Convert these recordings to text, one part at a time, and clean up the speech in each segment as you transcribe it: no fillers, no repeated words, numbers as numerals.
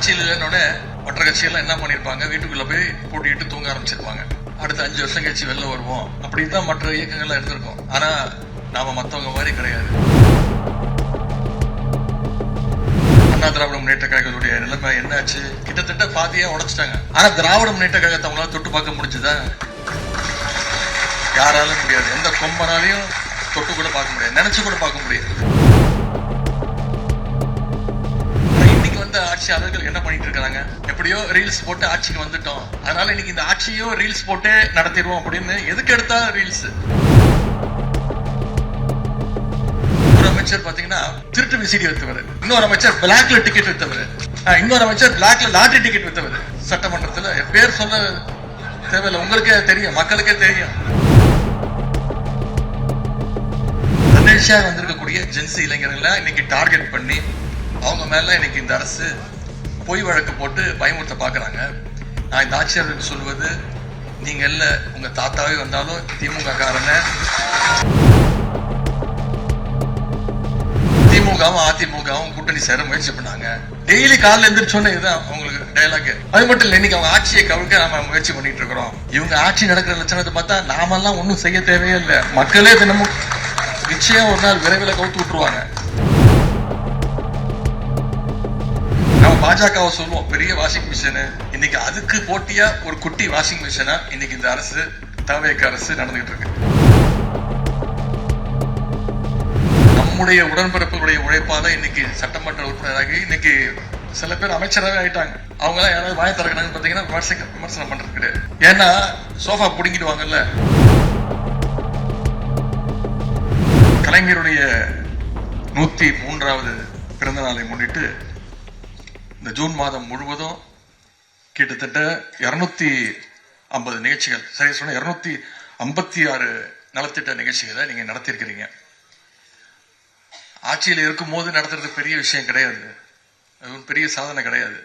ஆட்சியில் இல்லைன்னொடனே மற்ற கட்சிகள்லாம் என்ன பண்ணிருப்பாங்க, வீட்டுக்குள்ள போய் பூட்டிட்டு தூங்க ஆரம்பிச்சிருப்பாங்க. அடுத்த 5 வருஷம் கழிச்சு வெளில வருவோம் அப்படின்னு தான் மற்ற இயக்கங்கள்லாம் இருந்திருக்கும். ஆனா நாம மத்தவங்க மாதிரி கிடையாது. அண்ணா திராவிட முன்னேற்ற கழகத்துடைய நிலைமை என்னாச்சு, கிட்டத்தட்ட பாதியா உடைச்சிட்டாங்க. ஆனா திராவிட முன்னேற்ற கழகத்தை அவங்களால தொட்டு பார்க்க முடிஞ்சுதா? யாராலும் முடியாது. எந்த கொம்பனாலையும் தொட்டு கூட பார்க்க முடியாது, நினைச்சு கூட பார்க்க முடியாது. ஆட்சியாளர்கள் என்ன பண்ணிட்டு இருக்காங்க, எப்படியோ ரீல்ஸ் போட்டு ஆட்சிக்கு வந்துட்டோம், அதனால இன்னைக்கு இந்த ஆட்சியோ ரீல்ஸ் போட்டு நடத்திடுவோம் அப்படின்னு எதுக்கு எடுத்தா ரீல்ஸ். ஒரு அமைச்சர் பாத்தீங்கன்னா திருட்டு விசிடி வித்தவர், இன்னொரு அமைச்சர் பிளாக்ல டிக்கெட் வித்தவர், இன்னொரு அமைச்சர் பிளாக்ல லாட்டரி டிக்கெட் வித்தவர். சட்டமன்றத்துல பேர் சொல்ல தேவையில்லை, உங்களுக்கே தெரியும், மக்களுக்கே தெரியும். தன்னிச்சையா வந்திருக்கக்கூடிய ஜென்சி இளைஞர்களை இன்னைக்கு டார்கெட் பண்ணி அவங்க மேல இன்னைக்கு இந்த அரசு பொய் வழக்கு போட்டு பயமுறுத்த பாக்குறாங்க. நான் இந்த ஆட்சியாளருக்கு சொல்வது, நீங்க இல்ல உங்க தாத்தாவே வந்தாலும் திமுக காரன, திமுகவும் அதிமுகவும் கூட்டணி சேர முயற்சி பண்ணாங்க. டெய்லி காலைல எந்திரிச்சோன்னு இதுதான் அவங்களுக்கு டயலாக். அது மட்டும் இல்ல, இன்னைக்கு அவங்க ஆட்சியை கவிழ்க்க நாம முயற்சி பண்ணிட்டு இருக்கிறோம். இவங்க ஆட்சி நடக்கிற லட்சணத்தை பார்த்தா நாமெல்லாம் ஒன்னும் செய்ய தேவையே இல்லை, மக்களே தினமும் நிச்சயம் ஒரு நாள் விரைவில் கவுத்து விட்டுருவாங்க. நம்ம பாஜகவை சொல்லுவோம் பெரிய வாஷிங் மிஷின், இன்னைக்கு அதுக்கு போட்டியா ஒரு குட்டி வாஷிங் மிஷினா இன்னைக்கு இந்த அரசு, தவேக அரசு நடந்துகிட்டு இருக்கு. நம்முடைய உடன்பிறப்புடைய உழைப்பால இன்னைக்கு சட்டமன்ற உறுப்பினராகி இன்னைக்கு சில பேர் அமைச்சராகவே ஆயிட்டாங்க. அவங்க எல்லாம் யாராவது வாய திறக்கிறாங்கன்னு பாத்தீங்கன்னா விமர்சனம் பண்றது கிடையாது. ஏன்னா சோஃபா பிடிங்கிடுவாங்கல்ல. கலைஞருடைய 103வது பிறந்த நாளை முன்னிட்டு இந்த ஜூன் மாதம் முழுவதும் கிட்டத்தட்ட 250 நிகழ்ச்சிகள், சரி சொன்ன 256 நலத்திட்ட நிகழ்ச்சிகளை நீங்க நடத்திருக்கிறீங்க. ஆட்சியில் இருக்கும் போது நடத்துறது பெரிய விஷயம் கிடையாது, அது ஒரு பெரிய சாதனை கிடையாது.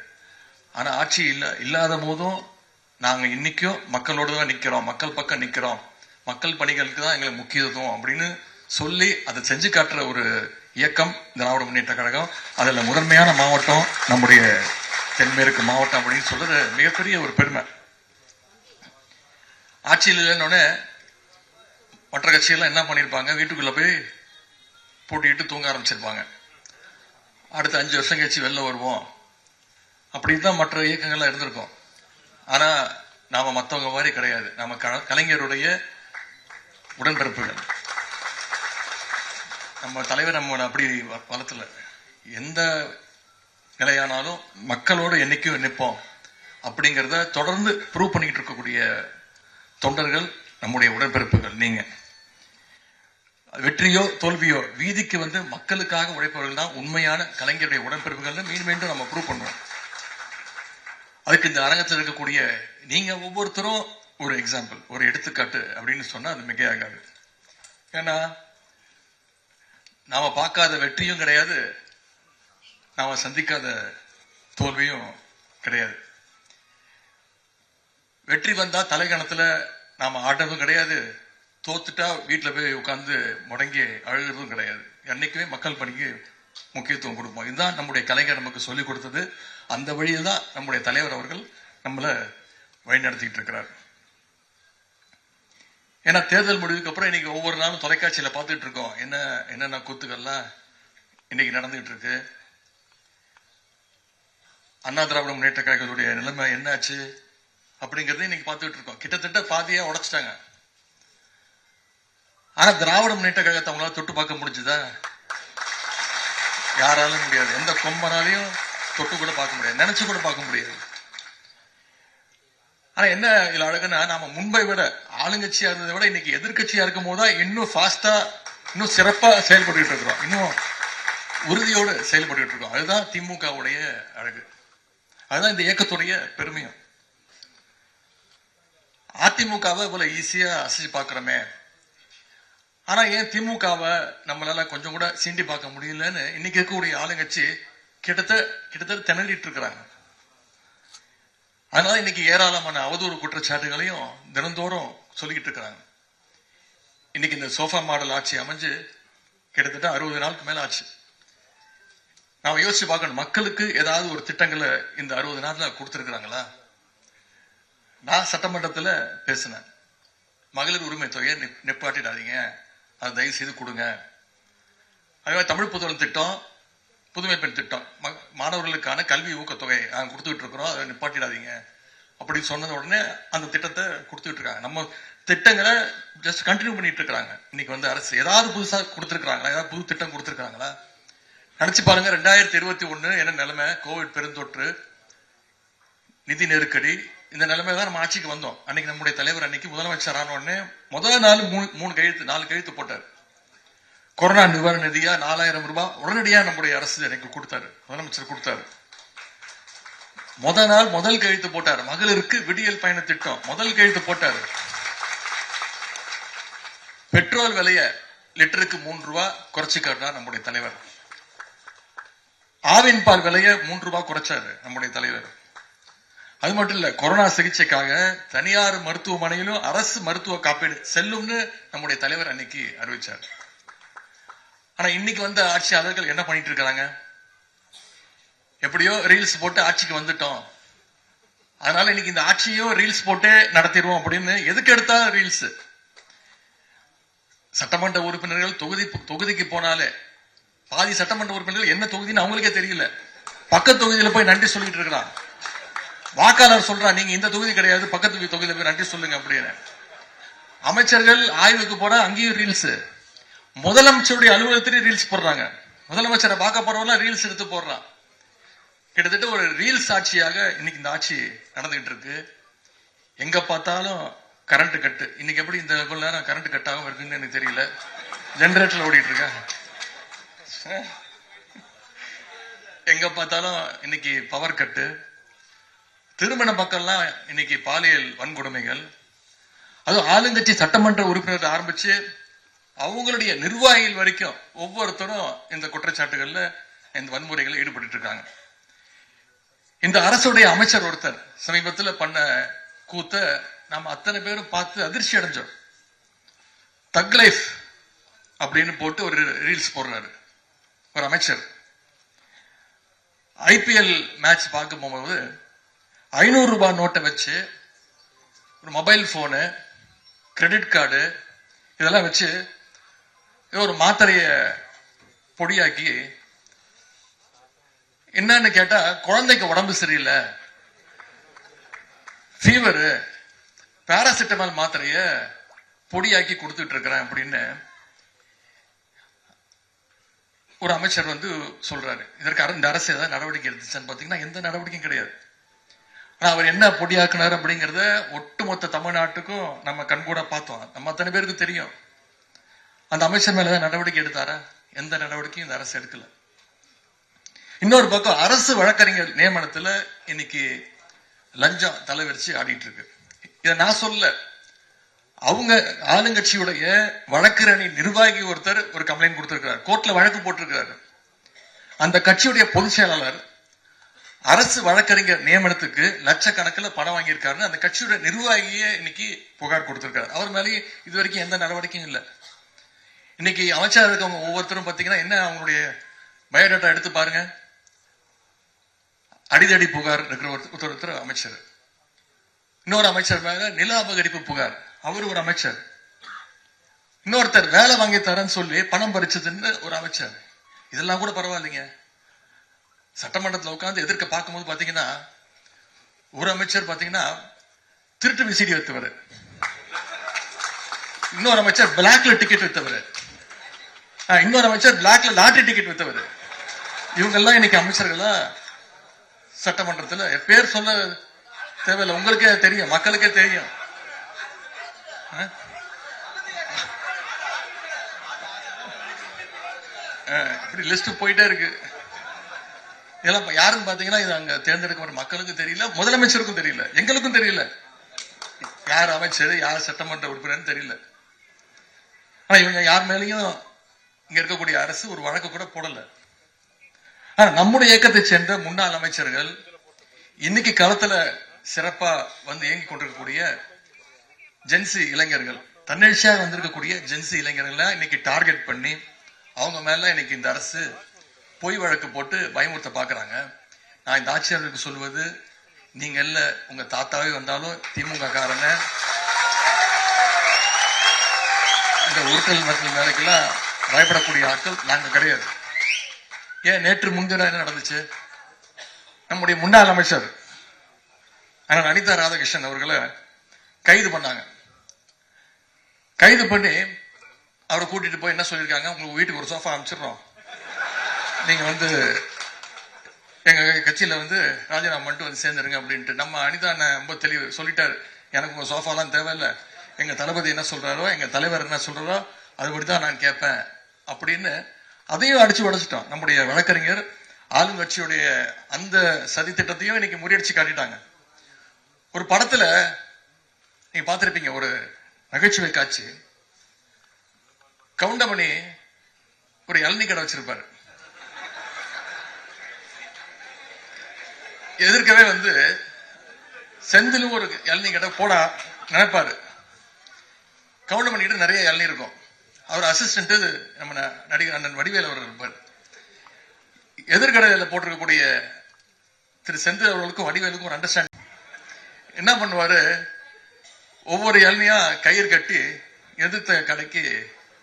ஆனா ஆட்சி இல்லாத போதும் நாங்க இன்னைக்கும் மக்களோட தான் நிக்கிறோம், மக்கள் பக்கம் நிக்கிறோம், மக்கள் பணிகளுக்கு தான் எங்களுக்கு முக்கியத்துவம் அப்படின்னு சொல்லி அதை செஞ்சு காட்டுற ஒரு இயக்கம் திராவிட முன்னேற்ற கழகம். அதுல முதன்மையான மாவட்டம் நம்முடைய தென்மேற்கு மாவட்டம் அப்படின்னு சொல்றது மிகப்பெரிய ஒரு பெருமை. ஆட்சியில் இல்லைன்னொடனே மற்ற கட்சிகள்லாம் என்ன பண்ணிருப்பாங்க, வீட்டுக்குள்ள போய் பூட்டிட்டு தூங்க ஆரம்பிச்சிருப்பாங்க. அடுத்த 5 வருஷம் கழிச்சு வெளில வருவோம் அப்படின்னு தான் மற்ற இயக்கங்கள்லாம் இருந்திருக்கும். ஆனா நாம மத்தவங்க மாதிரி கிடையாது, நாம கலைஞருடைய உடன்பிறப்புகள். நம்ம தலைவர் நம்ம அப்படி வளர்த்துல எந்த நிலையானாலும் மக்களோடு என்னைக்கும் நிற்போம் அப்படிங்கிறத தொடர்ந்து ப்ரூவ் பண்ணிட்டு இருக்கக்கூடிய தொண்டர்கள் நம்முடைய உடன்பிறப்புகள். நீங்க வெற்றியோ தோல்வியோ வீதிக்கு வந்து மக்களுக்காக உழைப்பவர்கள் தான் உண்மையான கலைஞருடைய உடன்பிறப்புகள் மீண்டும் மீண்டும் நம்ம ப்ரூவ் பண்ணுவோம். அதுக்கு இந்த அரங்கத்தில் இருக்கக்கூடிய நீங்க ஒவ்வொருத்தரும் ஒரு எக்ஸாம்பிள், ஒரு எடுத்துக்காட்டு அப்படின்னு சொன்னா அது மிகையாகாது. ஏன்னா நாம பார்க்காத வெற்றியும் கிடையாது, நாம சந்திக்காத தோல்வியும் கிடையாது. வெற்றி வந்தா தலைகணத்துல நாம ஆடுறதும் கிடையாது, தோத்துட்டா வீட்டுல போய் உட்கார்ந்து முடங்கி அழுகிறதும் கிடையாது. என்னைக்குமே மக்கள் பணிக்கு முக்கியத்துவம் கொடுப்போம். இதுதான் நம்முடைய கலைஞர் நமக்கு சொல்லிக் கொடுத்தது. அந்த வழியில் தான் நம்முடைய தலைவர் அவர்கள் நம்மளை வழிநடத்திட்டு இருக்கிறார். ஏன்னா தேர்தல் முடிவுக்கு அப்புறம் இன்னைக்கு ஒவ்வொரு நாளும் தொலைக்காட்சியில பார்த்துட்டு இருக்கோம், என்னென்ன கூத்துக்கள்லாம் இன்னைக்கு நடந்துகிட்டு இருக்கு. அண்ணா திராவிட முன்னேற்ற கழகத்துடைய நிலைமை என்னாச்சு அப்படிங்கறத இன்னைக்கு பார்த்துட்டு இருக்கோம். கிட்டத்தட்ட பாதியா உடைச்சிட்டாங்க. ஆனா திராவிட முன்னேற்ற கழகத்தை அவங்களால தொட்டு பார்க்க முடிஞ்சுதா? யாராலும் முடியாது. எந்த கொம்பனாலையும் தொட்டு கூட பார்க்க முடியாது, நினைச்சு கூட பார்க்க முடியாது. ஆனா என்ன இதுல அழகுன்னா, நாம முன்பை விட ஆளுங்கட்சியா இருந்ததை விட இன்னைக்கு எதிர்கட்சியா இருக்கும் போதுதான் இன்னும் ஃபாஸ்டா, இன்னும் சிறப்பா செயல்பட்டு இருக்கிறோம், இன்னும் உறுதியோடு செயல்பட்டு இருக்கோம். அதுதான் திமுகவுடைய அழகு, அதுதான் இந்த இயக்கத்துடைய பெருமையும். அதிமுகவை இவ்வளவு ஈஸியா அசைச்சு பாக்குறோமே, ஆனா ஏன் திமுகவை நம்மளால கொஞ்சம் கூட சீண்டி பார்க்க முடியலன்னு இன்னைக்கு இருக்கக்கூடிய ஆளுங்கட்சி கிட்டத்தட்ட திணறிட்டு இருக்கிறாங்க. அதனால இன்னைக்கு ஏராளமான அவதூறு குற்றச்சாட்டுகளையும் தினந்தோறும் சொல்லிக்கிட்டு இருக்கிறாங்க. இன்னைக்கு இந்த சோஃபா மாடல் ஆட்சி அமைஞ்சு கிட்டத்தட்ட 60 நாளுக்கு மேல ஆச்சு. நாம யோசிச்சு பார்க்கணும், மக்களுக்கு ஏதாவது ஒரு திட்டங்களை இந்த 60 நாள்ல கொடுத்திருக்கிறாங்களா? நான் சட்டமன்றத்துல பேசினேன், மகளிர் உரிமை தொகையை நிப்பாட்டிடாதீங்க, அதை தயவு செய்து கொடுங்க. அதே தமிழ் புதல்வன் திட்டம், புதுமை பெண் திட்டம், மாணவர்களுக்கான கல்வி ஊக்கத்தொகை நாங்கள் கொடுத்துட்டு இருக்கிறோம், அதை நிப்பாட்டிடாதீங்க அப்படின்னு சொன்னது உடனே அந்த திட்டத்தை கொடுத்துட்டு இருக்காங்க. நம்ம திட்டங்களை ஜஸ்ட் கண்டினியூ பண்ணிட்டு இருக்காங்க. இன்னைக்கு வந்து அரசு ஏதாவது புதுசா கொடுத்துருக்காங்களா? ஏதாவது புது திட்டம் கொடுத்துருக்காங்களா? நினைச்சு பாருங்க, 2021 என்ன நிலைமை, கோவிட் பெருந்தொற்று, நிதி நெருக்கடி, இந்த நிலைமை தான் நம்ம ஆட்சிக்கு வந்தோம். அன்னைக்கு நம்முடைய தலைவர் அன்னைக்கு முதலமைச்சர் ஆன உடனே முதல் நாள் 4 கையெழுத்து போட்டார். கொரோனா நிவாரண நிதியா 4000 ரூபாய் உடனடியா நம்முடைய அரசு எனக்கு கொடுத்தாரு, முதலமைச்சர் கொடுத்தாரு. முதல் கையெழுத்து போட்டார். மகளிருக்கு விடியல் பயண திட்டம் முதல் கையெழுத்து போட்டார். பெட்ரோல் விலைய லிட்டருக்கு 3 ரூபாய் குறைச்சு காட்டினார் நம்முடைய தலைவர். ஆவின் பால் விலைய 3 ரூபாய் குறைச்சாரு நம்முடைய தலைவர். அது மட்டும் இல்ல, கொரோனா சிகிச்சைக்காக தனியார் மருத்துவமனையிலும் அரசு மருத்துவ காப்பீடு செல்லும்னு நம்முடைய தலைவர் அன்னைக்கு அறிவிச்சார். ஆனா இன்னைக்கு வந்த ஆட்சியாளர்கள் என்ன பண்ணிட்டு இருக்காங்க? எப்படியோ ரீல்ஸ் போட்டு ஆட்சிக்கு வந்துட்டோம், அதனால இன்னைக்கு இந்த ஆட்சியோ ரீல்ஸ் போட்டு நடத்திடுவோம் அப்படின்னு எதுக்கு எடுத்தா ரீல்ஸ். சட்டமன்ற உறுப்பினர்கள் தொகுதிக்கு போனாலே பாதி சட்டமன்ற உறுப்பினர்கள் என்ன தொகுதின்னு அவங்களுக்கே தெரியல. பக்கத்து தொகுதியில போய் நன்றி சொல்லிட்டு இருக்கிறான். வாக்காளர் சொல்றான், நீங்க இந்த தொகுதி கிடையாது, பக்கத்து தொகுதியில போய் நன்றி சொல்லுங்க அப்படின்னு. அமைச்சர்கள் ஆய்வுக்கு போனா அங்கேயும் ரீல்ஸ். முதலமைச்சருடைய அலுவலகத்திலேயே ரீல்ஸ் போடுறாங்க. முதலமைச்சரை பார்க்க போறவங்க ரீல்ஸ் எடுத்து போடுறான். கிட்டத்தட்ட ஒரு ரீல்ஸ் ஆட்சியாக இன்னைக்கு இந்த ஆட்சி நடந்துகிட்டு இருக்கு. எங்க பார்த்தாலும் கரண்ட் கட்டு. இன்னைக்கு எப்படி இந்த நேரம் கரண்ட் கட் ஆகும் இருக்குன்னு எனக்கு தெரியல. ஜெனரேட்டர்ல ஓடிட்டு இருக்காங்க. எங்க பார்த்தாலும் இன்னைக்கு பவர் கட்டு. திருமண மக்கள்லாம் இன்னைக்கு பாலியல் வன்கொடுமைகள். அதுவும் ஆளுங்கட்சி சட்டமன்ற உறுப்பினர் ஆரம்பிச்சு அவங்களுடைய நிர்வாகிகள் வரைக்கும் ஒவ்வொருத்தரும் இந்த குற்றச்சாட்டுகள்ல, இந்த வன்முறைகள் ஈடுபட்டு இருக்காங்க. இந்த அரசுடைய அமைச்சர் ஒருத்தர் சமீபத்தில் பண்ண கூத்த நாம அத்தனை பேரும் பார்த்து அதிர்ச்சி அடைஞ்சோம். தக் லைஃப் அப்படின்னு போட்டு ஒரு ரீல்ஸ் போடுறாரு ஒரு அமைச்சர். IPL மேட்ச் பார்க்க போகும்போது 500 ரூபாய் நோட்டை வச்சு ஒரு மொபைல் போனு, கிரெடிட் கார்டு இதெல்லாம் வச்சு ஒரு மாத்திரைய பொடியாக்கி, என்னன்னு கேட்டா குழந்தைக்கு உடம்பு சரியில்லை, ஃபீவரு, பாராசிட்டமால் மாத்திரைய பொடியாக்கி கொடுத்துட்டு இருக்கிறேன் அப்படின்னு ஒரு அமைச்சர் வந்து சொல்றாரு. இதற்கு இந்த அரசு ஏதாவது நடவடிக்கை எடுத்துச்சான்னு பாத்தீங்கன்னா எந்த நடவடிக்கையும் கிடையாது. ஆனா அவர் என்ன பொடியாக்குனார் அப்படிங்கறத ஒட்டுமொத்த தமிழ்நாட்டுக்கும் நம்ம கண்கூட பார்த்தோம். நம்ம அத்தனை பேருக்கு தெரியும். அந்த அமைச்சர் மேல நடவடிக்கை எடுத்தாரா? எந்த நடவடிக்கையும் இந்த அரசு எடுக்கல. இன்னொரு பக்கம் அரசு வழக்கறிஞர் நியமனத்துல இன்னைக்கு லஞ்சம் தலைவரிச்சு ஆடிட்டு இருக்கு. இதை நான் சொல்ல, அவங்க ஆளுங்கட்சியுடைய வழக்கறிஞர் நிர்வாகி ஒருத்தர் ஒரு கம்ப்ளைண்ட் கொடுத்திருக்கிறார், கோர்ட்ல வழக்கு போட்டிருக்கிறாரு. அந்த கட்சியுடைய பொதுச் செயலாளர் அரசு வழக்கறிஞர் நியமனத்துக்கு லட்சக்கணக்கில் பணம் வாங்கியிருக்காருன்னு அந்த கட்சியுடைய நிர்வாகியே இன்னைக்கு புகார் கொடுத்திருக்காரு. அவர் மேலேயே இது வரைக்கும் எந்த நடவடிக்கையும் இல்லை. இன்னைக்கு அமைச்சர் இருக்கவங்க ஒவ்வொருத்தரும் பாத்தீங்கன்னா என்ன, அவங்களுடைய பயோடேட்டா எடுத்து பாருங்க. அடிதடி புகார் இருக்கிற ஒருத்தர் அமைச்சர். இன்னொரு அமைச்சர் மேல நில அபகரிப்பு புகார், அவர் ஒரு அமைச்சர். இன்னொருத்தர் வேலை வாங்கி தரேன்னு சொல்லி பணம் பறிச்சதுன்னு ஒரு அமைச்சர். இதெல்லாம் கூட பரவாயில்லைங்க. சட்டமன்றத்தில் உட்கார்ந்து எதிர்க்க பார்க்கும்போது பாத்தீங்கன்னா ஒரு அமைச்சர் பாத்தீங்கன்னா திருட்டு விசிடி வைத்தவர், இன்னொரு அமைச்சர் பிளாக்ல டிக்கெட் வித்தவர், இன்னொரு அமைச்சர் பிளாக்ல லாட்டரி டிக்கெட் வித்தவர். இவங்க எல்லாம் இன்னைக்கு அமைச்சர்களா சட்டமன்றத்தில். பேர் சொல்ல தேவையில்லை, உங்களுக்கே தெரியும், மக்களுக்கே தெரியும். இப்படி லிஸ்ட் போயிட்டே இருக்கு. இதெல்லாம் யாருன்னு பாத்தீங்கன்னா இது அங்க தேர்ந்தெடுக்கப்பட்ட மக்களுக்கும் தெரியல, முதலமைச்சருக்கும் தெரியல, எங்களுக்கும் தெரியல. யார் அமைச்சர், யார் சட்டமன்ற உறுப்பினர் தெரியல. ஆனா இவங்க யார் மேலேயும் இங்க இருக்கக்கூடிய அரசு ஒரு வழக்கு கூட போடல. ஆனா நம்முடைய இயக்கத்தை சேர்ந்த முன்னாள் அமைச்சர்கள் இன்னைக்கு களத்துல சிறப்பா வந்து இயங்கி கொண்டிருக்கக்கூடிய ஜென்சி இளைஞர்கள், தன்னெழுச்சியாக வந்திருக்கக்கூடிய ஜென்சி இளைஞர்கள் இன்னைக்கு டார்கெட் பண்ணி அவங்க மேல இன்னைக்கு இந்த அரசு பொய் வழக்கு போட்டு பயமுறுத்த பாக்குறாங்க. நான் இந்த ஆட்சியாளருக்கு சொல்வது, நீங்க இல்ல உங்க தாத்தாவே வந்தாலும் திமுக காரன இந்த உருட்டல் மக்கள் வேலைக்கெல்லாம் பயப்படக்கூடிய ஆட்கள் நாங்க கிடையாது. ஏன் நேற்று முன்தினம் என்ன நடந்துச்சு? நம்முடைய முன்னாள் அமைச்சர் அண்ணன் அனிதா ராதாகிருஷ்ணன் அவர்களை கைது பண்ணாங்க. கைது பண்ணி அவரை கூட்டிட்டு போய் என்ன சொல்லியிருக்காங்க, உங்களுக்கு வீட்டுக்கு ஒரு சோஃபா அமைச்சிடுறோம், நீங்க எங்க கட்சியில ராஜினாமா பண்ணிட்டு சேர்ந்துருங்க அப்படின்ட்டு. நம்ம அனிதா ரொம்ப தெளிவு சொல்லிட்டாரு, எனக்கு உங்க சோஃபாலாம் தேவையில்லை, எங்க தளபதி என்ன சொல்றாரோ எங்க தலைவர் என்ன சொல்றாரோ அதுபடிதான் நான் கேட்பேன் அப்படின்னு. அதையும் அடிச்சு உடைச்சிட்டோம். நம்முடைய வழக்கறிஞர் ஆளுங்கட்சியுடைய அந்த சதி திட்டத்தையும் இன்னைக்கு முறியடிச்சு காட்டிட்டாங்க. ஒரு படத்துல நீங்க பார்த்திருப்பீங்க, ஒரு நகைச்சுவை காட்சி. கவுண்டமணி ஒரு இளநீ கடை வச்சிருப்பாரு. எதிர்க்கவே செந்திலும் ஒரு இளநீ கடை போட நினைப்பாரு. கவுண்டமணி கிட்ட நிறைய இளநீ இருக்கும். அவர் அசிஸ்டன்ட் நம்ம நடிகர் அண்ணன் வடிவேல் அவர் இருப்பார். எதிர்கடையில போட்டிருக்கக்கூடிய திரு செந்தில் அவர்களுக்கும் வடிவேலுக்கும் ஒரு அண்டர்ஸ்டாண்டிங். என்ன பண்ணுவாரு, ஒவ்வொரு இளநியா கயிறு கட்டி எதிர்த்த கடைக்கு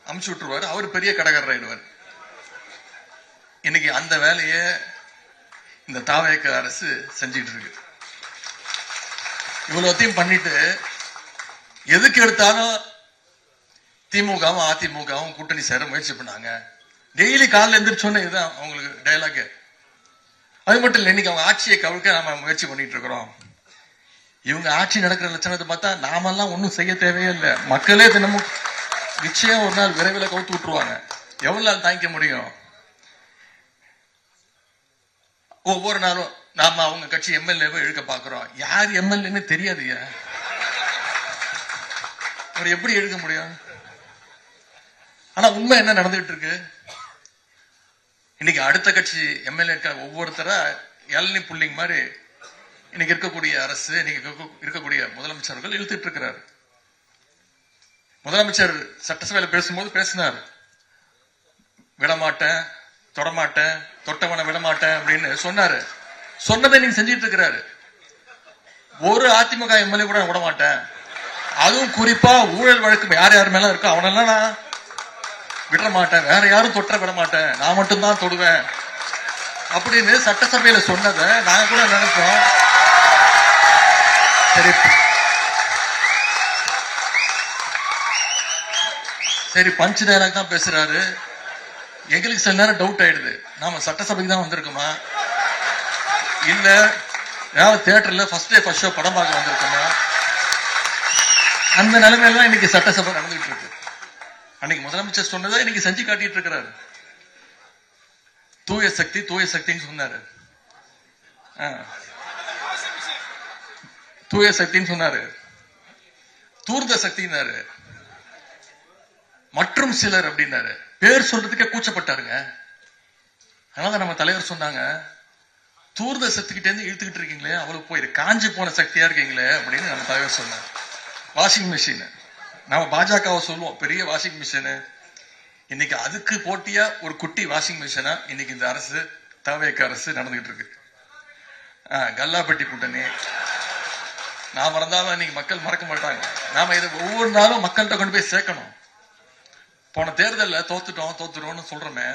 அமுச்சு விட்டுருவாரு. அவர் பெரிய கடைக்காரர் ஆயிடுவார். இன்னைக்கு அந்த வேலையை இந்த தாவேக அரசு செஞ்சிட்டு இருக்கு. இவ்வளவுத்தையும் பண்ணிட்டு எதுக்கு எடுத்தாலும் திமுகவும் அதிமுகவும் கூட்டணி சேர முயற்சி பண்ணாங்க. டெய்லி காலைல எந்திரிச்சோன்னே இதுதான் அவங்களுக்கு டயலாக். அது மட்டும் இல்லை, இன்னைக்கு அவங்க ஆட்சியை கவிழ்க்க நாம முயற்சி பண்ணிட்டு இருக்கிறோம். இவங்க ஆட்சி நடக்கிற லட்சணத்தை பார்த்தா நாமெல்லாம் ஒன்னும் செய்ய தேவையே இல்லை. மக்களே தினமும் நிச்சயம் ஒரு நாள் விரைவில் கவுத்து விட்டுருவாங்க. எவ்வளவு நாள் தாங்கிக்க முடியும்? ஒவ்வொரு நாளும் நாம அவங்க கட்சி எம்எல்ஏவை இழுக்க பாக்குறோம். யார் எம்எல்ஏன்னு தெரியாதுயா, அவர் எப்படி இழுக்க முடியும்? ஆனா உண்மை என்ன நடந்துகிட்டு இருக்கு? இன்னைக்கு அடுத்த கட்சி எம்எல்ஏ ஒவ்வொருத்தரா இளநீ புள்ளிங் மாதிரி இன்னைக்கு இருக்கக்கூடிய அரசு, இன்னைக்கு இருக்கக்கூடிய முதலமைச்சர்கள் இழுத்துட்டு இருக்கிறார். முதலமைச்சர் சட்டசபையில பேசும்போது பேசினார், விடமாட்டேன், தொடமாட்டேன், தொட்டவனை விடமாட்டேன் அப்படின்னு சொன்னாரு. சொன்னதை நீங்க செஞ்சிட்டு இருக்கிறாரு. ஒரு அதிமுக எம்எல்ஏ கூட விடமாட்டேன், அதுவும் குறிப்பா ஊழல் வழக்கு யார் யார் மேல இருக்கோ அவனெல்லாம் நான் விட மாட்டேன், வேற யாரும் தொட்ட விட மாட்டேன், நான் மட்டும்தான் தொடுவேன் அப்படின்னு சட்டசபையில சொன்னதை நாங்க கூட நினைச்சோம். சரி பஞ்ச் டயலாக் தான் பேசுறாரு. எங்களுக்கு சில நேரம் டவுட் ஆயிடுது, நாம சட்டசபைக்கு தான் வந்திருக்கோமா இல்ல ஏதாவது தியேட்டர்ல ஃபர்ஸ்ட் டே ஃபர்ஸ்ட் ஷோ படம் பார்க்க வந்திருக்கோமா? அந்த நிலைமையெல்லாம் இன்னைக்கு சட்டசபை நடந்துகிட்டு இருக்கு. அன்னைக்கு முதலமைச்சர் சொன்னதை இன்னைக்கு செஞ்சு காட்டிட்டு இருக்கிறாரு. தூய சக்தி தூய சக்தின்னு சொன்னாரு, தூய சக்தின்னு சொன்னாரு, தூர்த சக்தினாரு, மற்றும் சிலர் அப்படின்னாரு. பேர் சொல்றதுக்கே கூச்சப்பட்டாருங்க. அதனால நம்ம தலைவர் சொன்னாங்க, தூர்த சக்திக்கிட்டே இருந்து இழுத்துக்கிட்டு இருக்கீங்களே, அவளுக்கு போய் காஞ்சி போன சக்தியா இருக்கீங்களே அப்படின்னு நம்ம தலைவர் சொன்னார். வாஷிங் மிஷின் நாம பாஜகவை சொல்லுவோம் பெரிய வாஷிங் மிஷின். இன்னைக்கு அதுக்கு போட்டியா ஒரு குட்டி வாஷிங் மிஷினா இன்னைக்கு இந்த அரசு தவேக அரசு நடந்துகிட்டு இருக்கு. கல்லாப்பட்டி கூட்டணி நான் மறந்தாலும் இன்னைக்கு மக்கள் மறக்க மாட்டாங்க. நாம இதை ஒவ்வொரு நாளும் மக்கள்கிட்ட கொண்டு போய் சேர்க்கணும். போன தேர்தலில் தோத்துட்டோம்னு சொல்றோமே,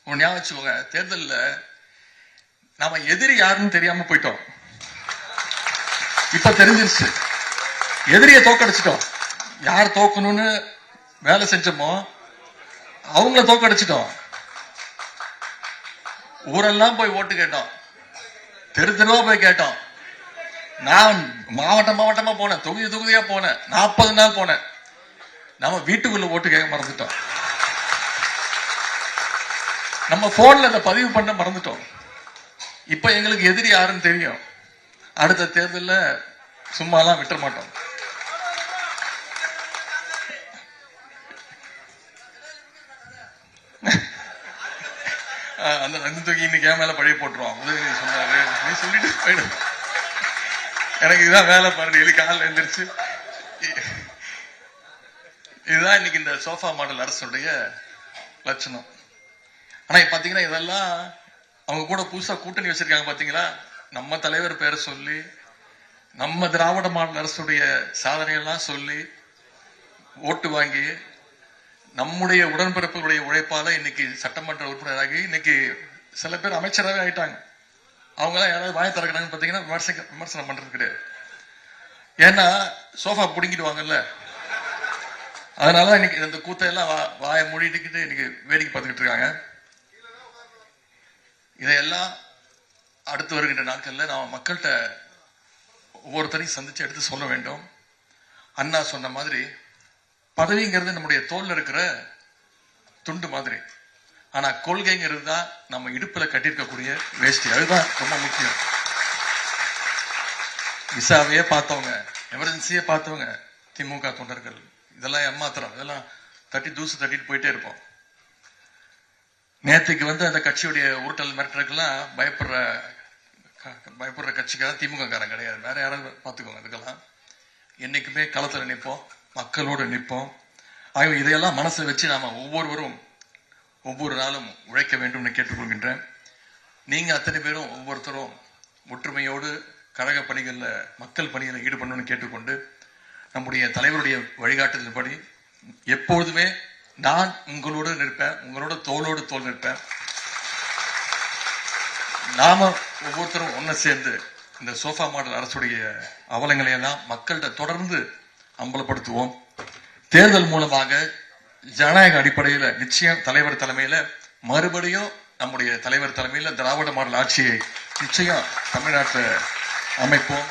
ஞாபகம் வச்சுக்கோங்க, தேர்தலில் நாம எதிரி யாருன்னு தெரியாம போயிட்டோம். இப்ப தெரிஞ்சிருச்சு, எதிரிய தோக்கடிச்சிட்டோம். யார் தோக்கணும்னு வேலை செஞ்சோமோ அவங்கள தோக்கடிச்சிட்டோம். ஊரெல்லாம் போய் ஓட்டு கேட்டோம், தெரு தெருவா போய் கேட்டோம். நான் மாவட்டமா போனேன், தொகுதியா போனேன், 40 நாள் போனேன். நம்ம வீட்டுக்குள்ள ஓட்டு கேட்க மறந்துட்டோம். நம்ம போன்ல அதை பதிவு பண்ண மறந்துட்டோம். இப்ப எங்களுக்கு எதிரி யாருன்னு தெரியும். அடுத்த தேர்தலில் சும்மாலாம் விட்டுற மாட்டோம். அந்த தூக்கி இன்னைக்கு என் மேல பழைய போட்டுருவான். உதயநிதி சொன்னாரு, நீ சொல்லிட்டு போயிடும், எனக்கு இதுதான் வேலை பாரு, டெய்லி காலையில் எழுந்திரிச்சு. இதுதான் இன்னைக்கு இந்த சோஃபா மாடல் அரசுடைய லட்சணம். ஆனா பாத்தீங்கன்னா இதெல்லாம் அவங்க கூட புதுசா கூட்டணி வச்சிருக்காங்க பாத்தீங்களா. நம்ம தலைவர் பேரை சொல்லி, நம்ம திராவிட மாடல் அரசுடைய சாதனைகள்லாம் சொல்லி ஓட்டு வாங்கி, நம்முடைய உடன்பிறப்புகளுடைய உழைப்பால இன்னைக்கு சட்டமன்ற உறுப்பினராகி இன்னைக்கு சில பேர் அமைச்சராகவே ஆயிட்டாங்க. அவங்க எல்லாம் யாராவது வாய திறக்கிறாங்கன்னு பாத்தீங்கன்னா விமர்சனம் பண்றது கிடையாது. ஏன்னா சோஃபா பிடிங்கிடுவாங்கல்ல. அதனால இன்னைக்கு இந்த கூத்தையெல்லாம் வாயை மூடிட்டுக்கிட்டு இன்னைக்கு வேடிக்கை பார்த்துக்கிட்டு இருக்காங்க. இதையெல்லாம் அடுத்து வருகின்ற நாட்கள்ல நாம் மக்கள்கிட்ட ஒவ்வொருத்தரையும் சந்திச்சு எடுத்து சொல்ல வேண்டும். அண்ணா சொன்ன மாதிரி பதவிங்கிறது நம்முடைய தோல்ல இருக்கிற துண்டு மாதிரி. ஆனா கொள்கைங்கிறது தான் நம்ம இடுப்புல கட்டியிருக்கக்கூடிய வேஷ்டி. அதுதான் ரொம்ப முக்கியம். விசாவையே பார்த்தவங்க, எமர்ஜென்சியே பார்த்தவங்க திமுக தொண்டர்கள். இதெல்லாம் ஏமாத்திரம். இதெல்லாம் தூசு தட்டிட்டு போயிட்டே இருப்போம். நேற்றுக்கு அந்த கட்சியுடைய உருட்டல் மிரட்டலுக்கெல்லாம் பயப்படுற கட்சிக்காக திமுக காரன் கிடையாது. வேற யாராவது பார்த்துக்கோங்க. அதுக்கெல்லாம் என்னைக்குமே களத்துல நிற்போம், மக்களோடு நிற்போம். ஆகவே இதையெல்லாம் மனசை வச்சு நாம ஒவ்வொருவரும் ஒவ்வொரு நாளும் உழைக்க வேண்டும் கேட்டுக்கொள்கின்றேன். நீங்க அத்தனை பேரும் ஒவ்வொருத்தரும் ஒற்றுமையோடு கழக பணிகள்ல மக்கள் பணிகளை ஈடுபடணும்னு கேட்டுக்கொண்டு, நம்முடைய தலைவருடைய வழிகாட்டுதல்படி எப்பொழுதுமே நான் உங்களோடு நிற்பேன், உங்களோட தோளோடு தோல் நிற்பேன். நாம ஒவ்வொருத்தரும் ஒன்னு சேர்ந்து இந்த சோஃபா மாடல் அரசுடைய அவலங்களை எல்லாம் மக்கள்கிட்ட தொடர்ந்து அம்பலப்படுத்துவோம். தேர்தல் மூலமாக ஜனநாயக அடிப்படையில நிச்சயம் தலைவர் தலைமையில மறுபடியும் நம்முடைய தலைவர் தலைமையில திராவிட மாடல் ஆட்சியை நிச்சயம் தமிழ்நாட்டில் அமைப்போம்.